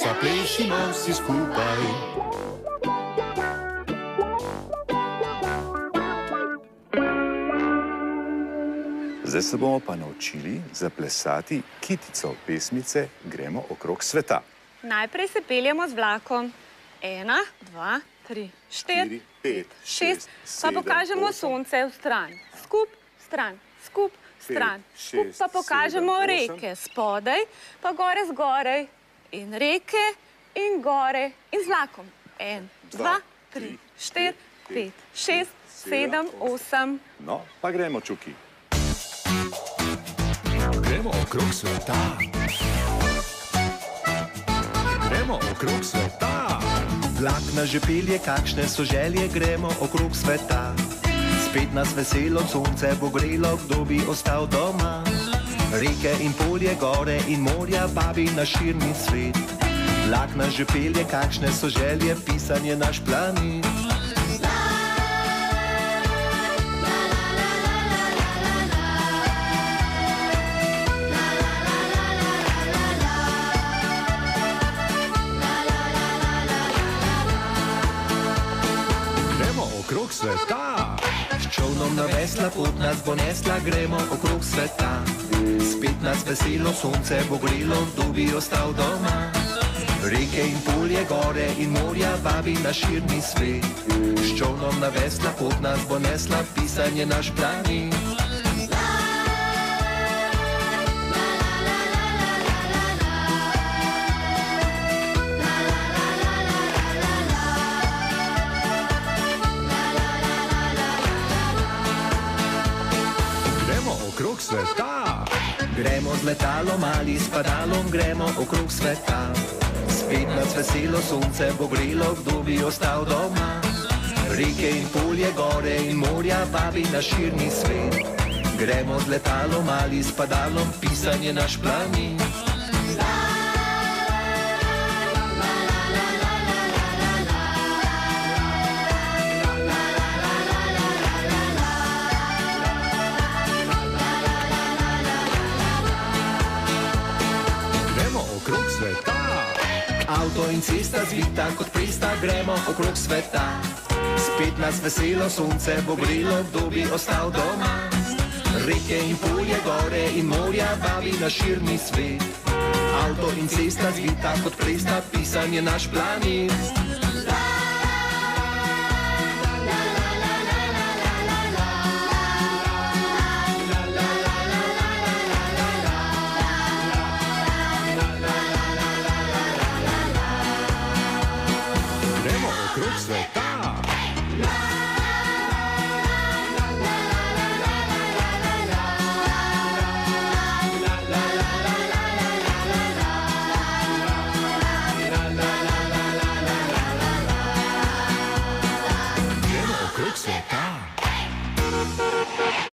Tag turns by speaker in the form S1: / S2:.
S1: zaplešimo vsi skupaj. Zdaj se bomo pa naučili zaplesati kitico pesmice Gremo okrog sveta.
S2: Najprej se peljemo z vlakom. 1, 2, 3, 4, 5, 6, pa pokažemo sonce v stran. Skup, stran, skup, stran. Skup pa pokažemo reke spodaj, pa gore zgorej. In reke, in gore, in z vlakom. 1, 2, 3, 4, 5, 6, 7, 8.
S1: No, pa gremo, Čuki.
S3: Gremo okrog sveta. Gremo okrog sveta.
S4: Vlak nas že pelje, kakšne so želje, gremo okrog sveta. Spet nas veselo sonce bo grelo, kdo bi ostal doma. Reke in polje, gore in morja, babi na širni svet. Vlak nas že pelje, kakšne so želje, pisan je naš planet.
S3: Okrog sveta.
S4: S čolnom na vesla pot nas bo nesla, gremo okrog sveta. Spet nas veselo sonce bo grelo, kdo bi ostal doma. Reke in polje, gore in morja, vabi na širni svet. S čolnom na vesla pot nas bo nesla, pisan je naš planet.
S3: Okrog sveta.
S4: Gremo z letalom ali s padalom, gremo okrog sveta. Spet nas veselo sonce bo grelo, kdo bi ostal doma. Reke in polje, gore in morja, vabi na širni svet. Gremo z letalom ali s padalom, pisan je naš planet.
S3: Okrog sveta.
S4: Avto in cesta zvita kot presta, gremo okrog sveta. Spet nas veselo sonce bo grelo, kdo bi ostal doma. Reke in polje, gore in morja, vabi na širni svet. Avto in cesta zvita kot presta, pisan je naš planet.
S3: Okrog sveta.